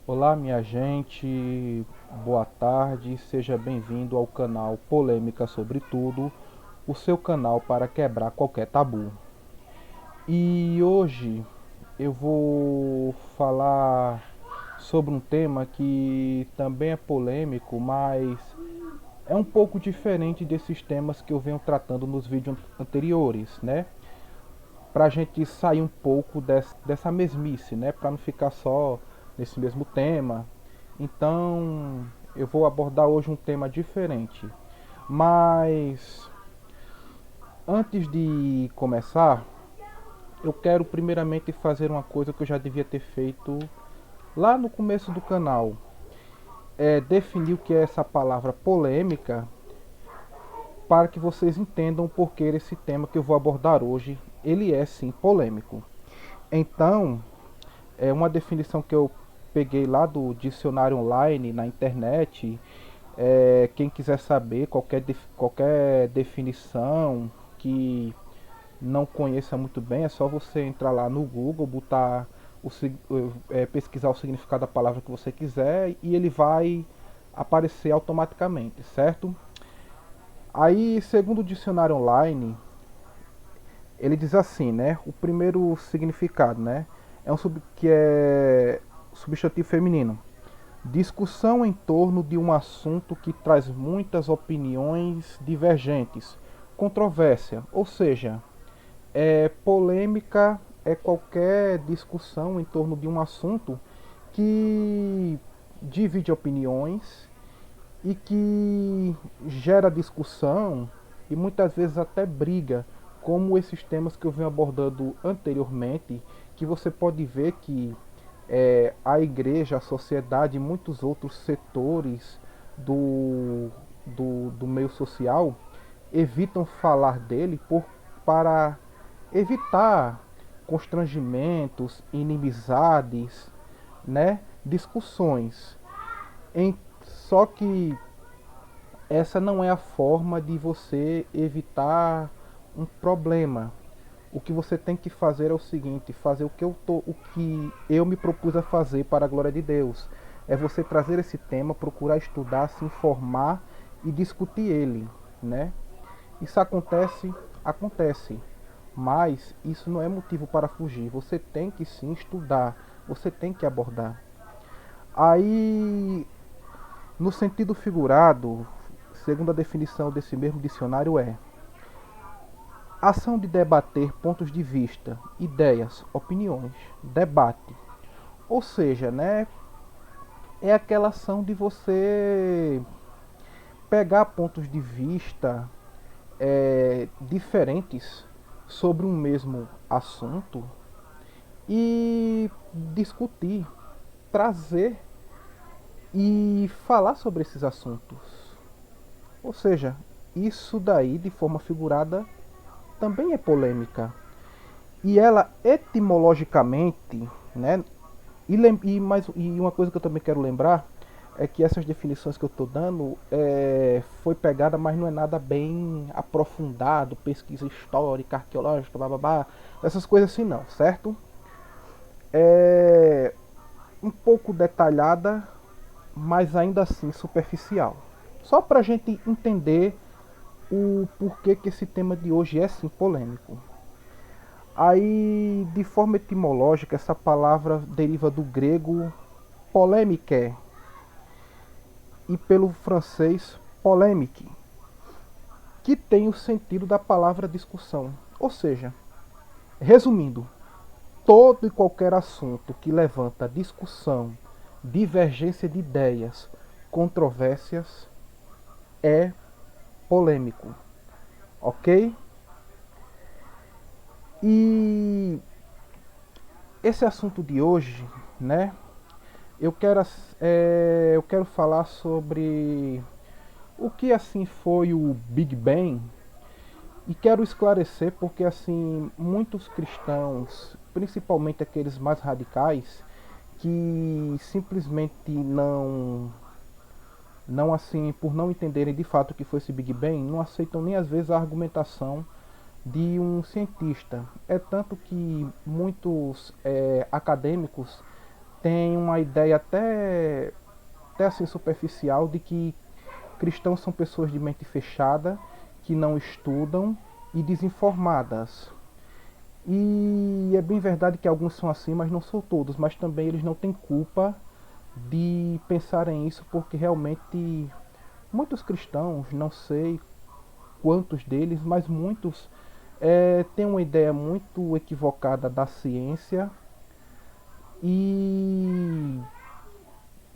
Olá, minha gente, boa tarde, seja bem-vindo ao canal Polêmica sobre Tudo, o seu canal para quebrar qualquer tabu. E hoje eu vou falar sobre um tema que também é polêmico, mas é um pouco diferente desses temas que eu venho tratando nos vídeos anteriores, né? Pra gente sair um pouco dessa mesmice, né? Pra não ficar só nesse mesmo tema. Então, eu vou abordar hoje um tema diferente. Mas antes de começar, eu quero primeiramente fazer uma coisa que eu já devia ter feito lá no começo do canal. É definir o que é essa palavra polêmica para que vocês entendam o porquê esse tema que eu vou abordar hoje, ele é sim polêmico. Então, é uma definição que eu peguei lá do dicionário online na internet. Quem quiser saber qualquer definição que não conheça muito bem, é só você entrar lá no Google, botar pesquisar o significado da palavra que você quiser e ele vai aparecer automaticamente, certo? Aí, segundo o dicionário online, ele diz assim, né? O primeiro significado, né? Que é substantivo feminino. Discussão em torno de um assunto que traz muitas opiniões divergentes. Controvérsia, ou seja, polêmica é qualquer discussão em torno de um assunto que divide opiniões e que gera discussão e muitas vezes até briga, como esses temas que eu venho abordando anteriormente, que você pode ver que a igreja, a sociedade e muitos outros setores do meio social evitam falar dele para evitar constrangimentos, inimizades, né, discussões. Só que essa não é a forma de você evitar um problema. O que você tem que fazer é o seguinte: fazer o que eu me propus a fazer para a glória de Deus. É você trazer esse tema, procurar estudar, se informar e discutir ele, né? Isso acontece, acontece, mas isso não é motivo para fugir. Você tem que sim estudar, você tem que abordar. Aí, no sentido figurado, segundo a definição desse mesmo dicionário, é ação de debater pontos de vista, ideias, opiniões, debate. Ou seja, né, é aquela ação de você pegar pontos de vista diferentes sobre um mesmo assunto e discutir, trazer e falar sobre esses assuntos. Ou seja, isso daí, de forma figurada, também é polêmica. E ela etimologicamente, né? E uma coisa que eu também quero lembrar é que essas definições que eu estou dando foi pegada, mas não é nada bem aprofundado, pesquisa histórica, arqueológica, bababá, essas coisas assim não, certo? É um pouco detalhada, mas ainda assim superficial. Só para a gente entender o porquê que esse tema de hoje é sim polêmico. Aí, de forma etimológica, essa palavra deriva do grego polemique e pelo francês polemique, que tem o sentido da palavra discussão. Ou seja, resumindo, todo e qualquer assunto que levanta discussão, divergência de ideias, controvérsias é polêmico, ok? E esse assunto de hoje, né? Eu quero falar sobre o que assim foi o Big Bang e quero esclarecer porque assim muitos cristãos, principalmente aqueles mais radicais, que simplesmente não assim por não entenderem de fato o que foi esse Big Bang, não aceitam nem às vezes a argumentação de um cientista. É tanto que muitos acadêmicos tem uma ideia até assim superficial de que cristãos são pessoas de mente fechada, que não estudam e desinformadas. E é bem verdade que alguns são assim, mas não são todos. Mas também eles não têm culpa de pensarem isso, porque realmente muitos cristãos, não sei quantos deles, mas muitos têm uma ideia muito equivocada da ciência e,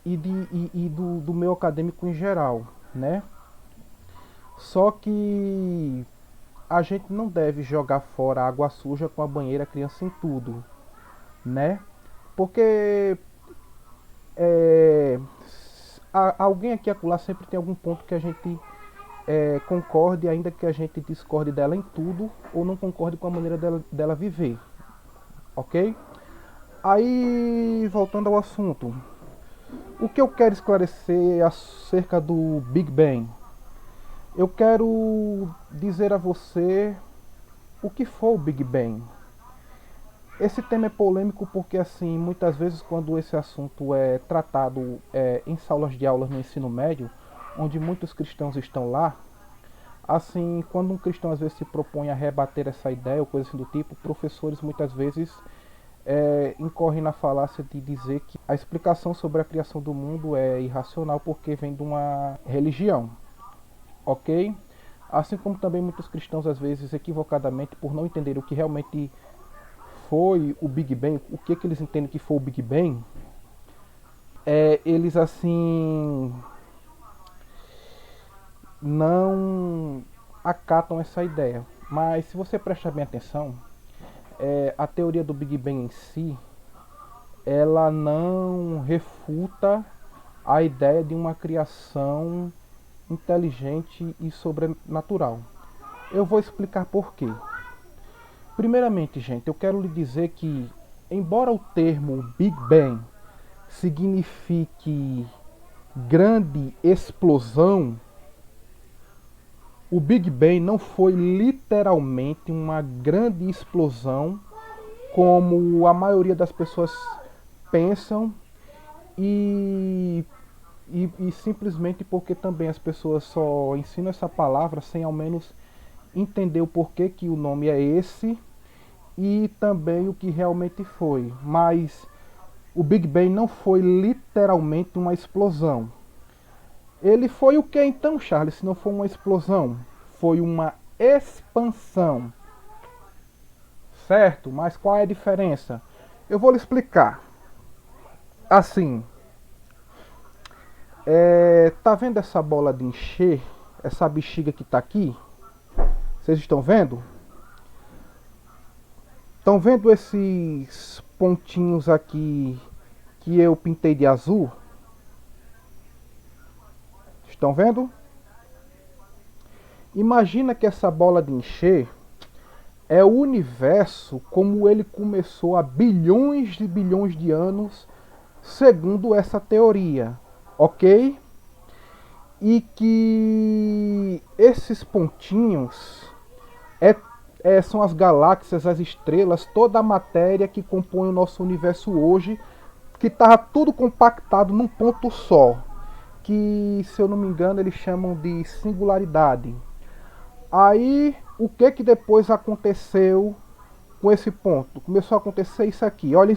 do meio acadêmico em geral, né? Só que a gente não deve jogar fora a água suja com a banheira criança em tudo, né? Porque é, alguém aqui e acolá sempre tem algum ponto que a gente concorde, ainda que a gente discorde dela em tudo, ou não concorde com a maneira dela viver, ok? Aí, voltando ao assunto, o que eu quero esclarecer acerca do Big Bang? Eu quero dizer a você o que foi o Big Bang. Esse tema é polêmico porque, assim, muitas vezes quando esse assunto é tratado em salas de aulas no ensino médio, onde muitos cristãos estão lá, assim, quando um cristão às vezes se propõe a rebater essa ideia ou coisa assim do tipo, professores muitas vezes incorrem na falácia de dizer que a explicação sobre a criação do mundo é irracional porque vem de uma religião, ok? Assim como também muitos cristãos às vezes equivocadamente, por não entender o que realmente foi o Big Bang, o que eles entendem que foi o Big Bang, eles assim não acatam essa ideia. Mas se você prestar bem atenção, a teoria do Big Bang em si, ela não refuta a ideia de uma criação inteligente e sobrenatural. Eu vou explicar por quê. Primeiramente, gente, eu quero lhe dizer que, embora o termo Big Bang signifique grande explosão, o Big Bang não foi literalmente uma grande explosão como a maioria das pessoas pensam e simplesmente porque também as pessoas só ensinam essa palavra sem ao menos entender o porquê que o nome é esse e também o que realmente foi. Mas o Big Bang não foi literalmente uma explosão. Ele foi o que então, Charles? Se não foi uma explosão, foi uma expansão. Certo? Mas qual é a diferença? Eu vou lhe explicar. Assim, tá vendo essa bola de encher? Essa bexiga que tá aqui? Vocês estão vendo? Estão vendo esses pontinhos aqui que eu pintei de azul? Estão vendo? Imagina que essa bola de encher é o universo como ele começou há bilhões de anos, segundo essa teoria, ok? E que esses pontinhos são as galáxias, as estrelas, toda a matéria que compõe o nosso universo hoje, que estava tudo compactado num ponto só, que, se eu não me engano, eles chamam de singularidade. Aí, o que depois aconteceu com esse ponto? Começou a acontecer isso aqui, olha.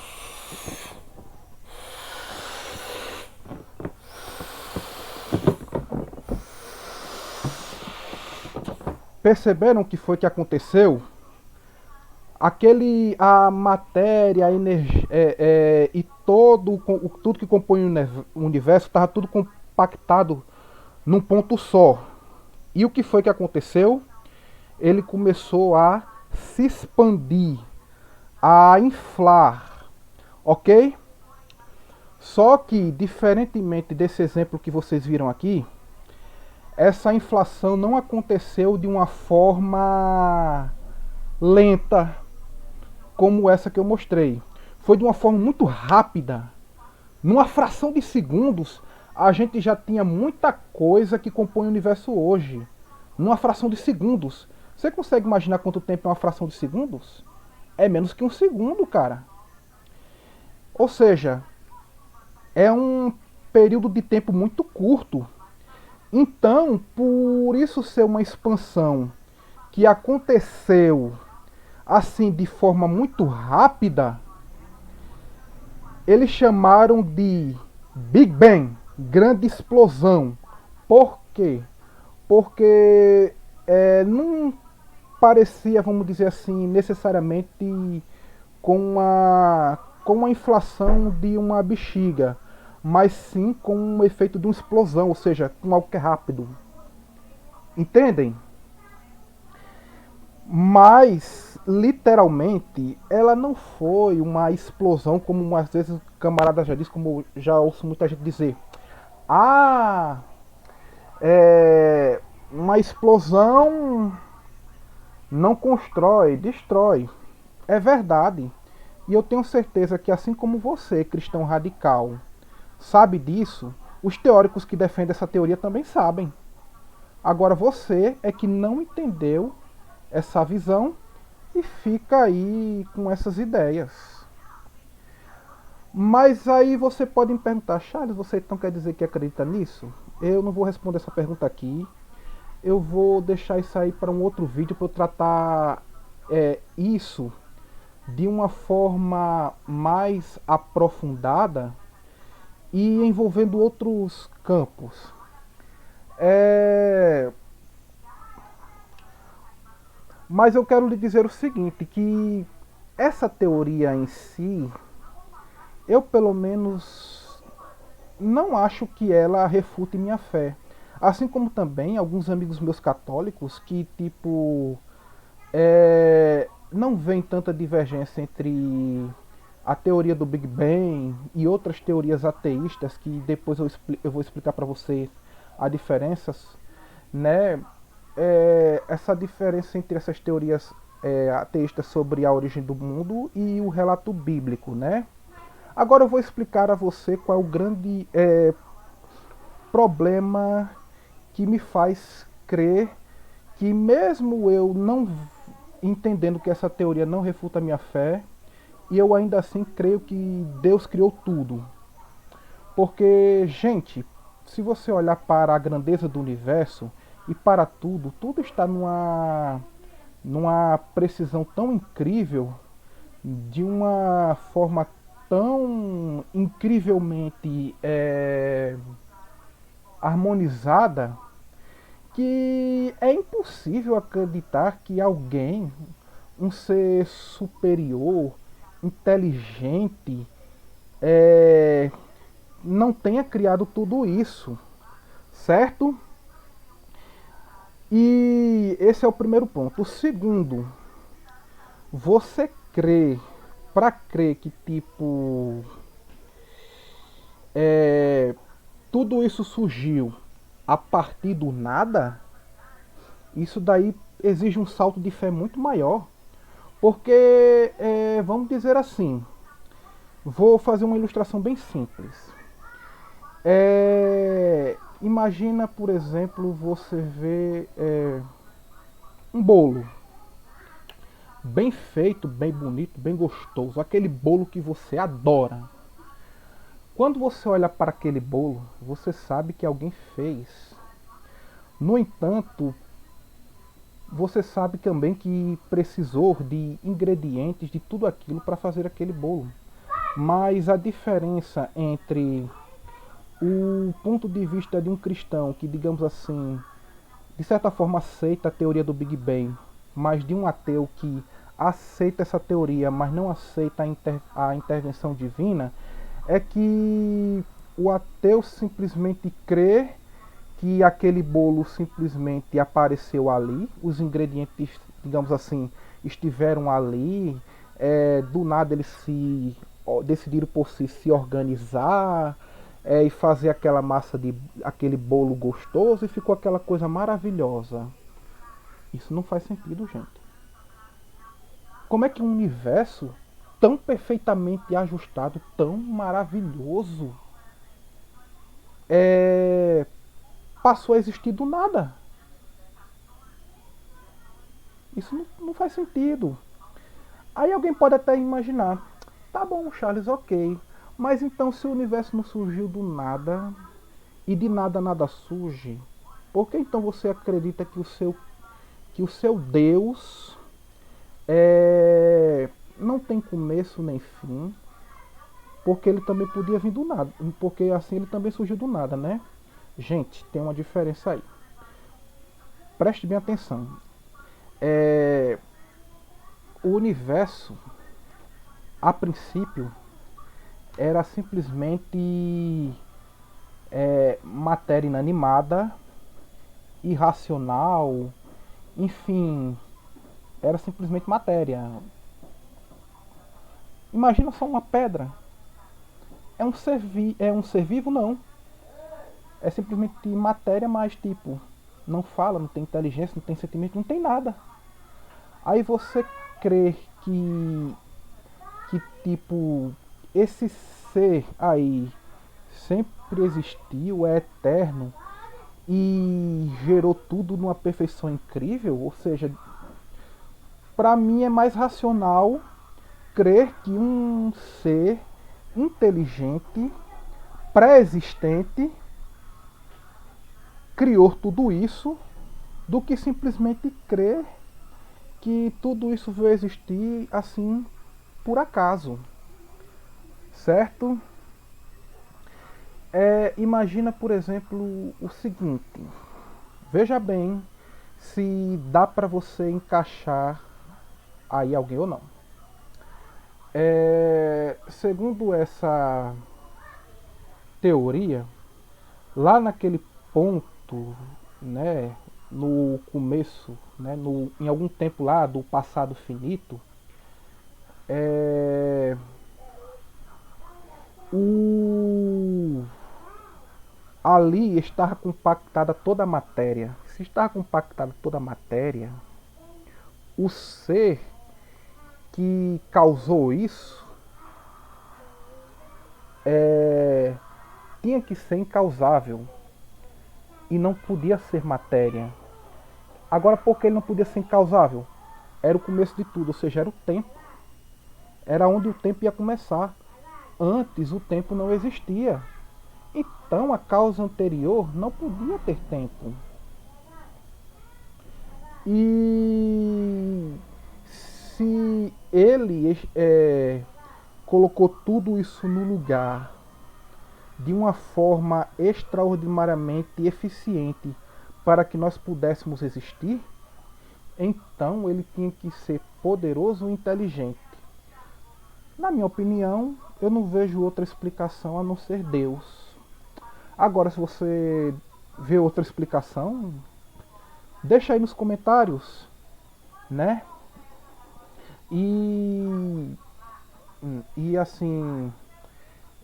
Perceberam o que foi que aconteceu? A matéria, a energia e tudo que compõe o universo estava tudo compactado num ponto só. E o que foi que aconteceu? Ele começou a se expandir, a inflar, ok? Só que, diferentemente desse exemplo que vocês viram aqui, essa inflação não aconteceu de uma forma lenta, como essa que eu mostrei. Foi de uma forma muito rápida. Numa fração de segundos, a gente já tinha muita coisa que compõe o universo hoje. Numa fração de segundos. Você consegue imaginar quanto tempo é uma fração de segundos? É menos que um segundo, cara. Ou seja, é um período de tempo muito curto. Então, por isso ser uma expansão que aconteceu assim de forma muito rápida, eles chamaram de Big Bang, grande explosão. Por quê? Porque não parecia, vamos dizer assim, necessariamente com a inflação de uma bexiga, mas sim com um efeito de uma explosão, ou seja, com algo que é rápido. Entendem? Mas, literalmente, ela não foi uma explosão, como às vezes o camarada já diz, como eu já ouço muita gente dizer. Ah, uma explosão não constrói, destrói. É verdade. E eu tenho certeza que, assim como você, cristão radical, sabe disso, os teóricos que defendem essa teoria também sabem. Agora você é que não entendeu essa visão e fica aí com essas ideias. Mas aí você pode me perguntar, Charles, você então quer dizer que acredita nisso? Eu não vou responder essa pergunta aqui. Eu vou deixar isso aí para um outro vídeo para eu tratar isso de uma forma mais aprofundada e envolvendo outros campos. É... Mas eu quero lhe dizer o seguinte, que essa teoria em si, eu pelo menos não acho que ela refute minha fé. Assim como também alguns amigos meus católicos que tipo não veem tanta divergência entre a teoria do Big Bang e outras teorias ateístas que depois eu vou explicar para vocês as diferenças, né? Essa diferença entre essas teorias ateístas sobre a origem do mundo e o relato bíblico, né? Agora eu vou explicar a você qual é o grande problema que me faz crer que mesmo eu não entendendo que essa teoria não refuta a minha fé, e eu ainda assim creio que Deus criou tudo. Porque, gente, se você olhar para a grandeza do universo e para tudo, tudo está numa precisão tão incrível, de uma forma tão incrivelmente harmonizada, que é impossível acreditar que alguém, um ser superior, inteligente, é, não tenha criado tudo isso, certo? E esse é o primeiro ponto. O segundo, você crê, para crer que tipo tudo isso surgiu a partir do nada, isso daí exige um salto de fé muito maior. Porque, vamos dizer assim, vou fazer uma ilustração bem simples. Imagina, por exemplo, você vê um bolo bem feito, bem bonito, bem gostoso, aquele bolo que você adora. Quando você olha para aquele bolo, você sabe que alguém fez. No entanto, você sabe também que precisou de ingredientes de tudo aquilo para fazer aquele bolo. Mas a diferença entre o ponto de vista de um cristão que, digamos assim, de certa forma aceita a teoria do Big Bang, mas de um ateu que aceita essa teoria, mas não aceita a intervenção divina, é que o ateu simplesmente crê que aquele bolo simplesmente apareceu ali, os ingredientes, digamos assim, estiveram ali, do nada eles se decidiram por si se organizar e fazer aquela massa de aquele bolo gostoso e ficou aquela coisa maravilhosa. Isso não faz sentido, gente. Como é que um universo tão perfeitamente ajustado, tão maravilhoso, passou a existir do nada? Isso não faz sentido. Aí alguém pode até imaginar, tá bom, Charles, ok. Mas então, se o universo não surgiu do nada e de nada nada surge, por que então você acredita que o seu Deus não tem começo nem fim? Porque ele também podia vir do nada, porque assim ele também surgiu do nada, né? Gente, tem uma diferença aí. Preste bem atenção. O universo, a princípio, era simplesmente matéria inanimada, irracional, enfim, era simplesmente matéria. Imagina só uma pedra. É um ser vivo? Não. É simplesmente matéria, mas tipo, não fala, não tem inteligência, não tem sentimento, não tem nada. Aí você crê que tipo, esse ser aí sempre existiu, é eterno e gerou tudo numa perfeição incrível? Ou seja, para mim é mais racional crer que um ser inteligente, pré-existente, criou tudo isso, do que simplesmente crer que tudo isso veio existir assim por acaso, certo? Imagina, por exemplo, o seguinte: veja bem se dá para você encaixar aí alguém ou não. Segundo essa teoria, lá naquele ponto, né, no começo, né, em algum tempo lá do passado finito, o, ali estava compactada toda a matéria. Se estava compactada toda a matéria, o ser que causou isso tinha que ser incausável e não podia ser matéria. Agora, por que ele não podia ser incausável? Era o começo de tudo, ou seja, era o tempo. Era onde o tempo ia começar. Antes o tempo não existia. Então a causa anterior não podia ter tempo. E se ele colocou tudo isso no lugar de uma forma extraordinariamente eficiente para que nós pudéssemos existir, então ele tinha que ser poderoso e inteligente. Na minha opinião, eu não vejo outra explicação a não ser Deus. Agora, se você vê outra explicação, deixa aí nos comentários, né? E assim,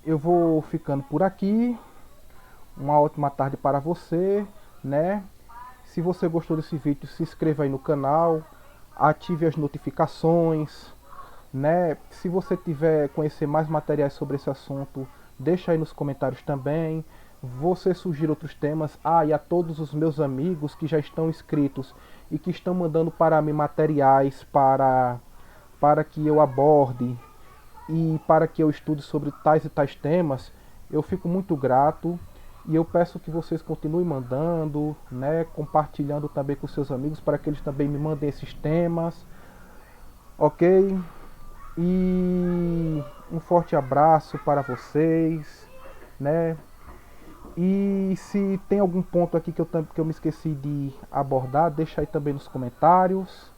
eu vou ficando por aqui. Uma ótima tarde para você, né? Se você gostou desse vídeo, se inscreva aí no canal, ative as notificações, né? Se você tiver conhecer mais materiais sobre esse assunto, deixa aí nos comentários também. Você sugira outros temas. E a todos os meus amigos que já estão inscritos e que estão mandando para mim materiais para que eu aborde e para que eu estude sobre tais e tais temas, eu fico muito grato. E eu peço que vocês continuem mandando, né, compartilhando também com seus amigos para que eles também me mandem esses temas, ok? E um forte abraço para vocês, né? E se tem algum ponto aqui que eu me esqueci de abordar, deixa aí também nos comentários.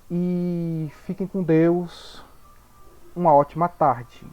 E fiquem com Deus. Uma ótima tarde.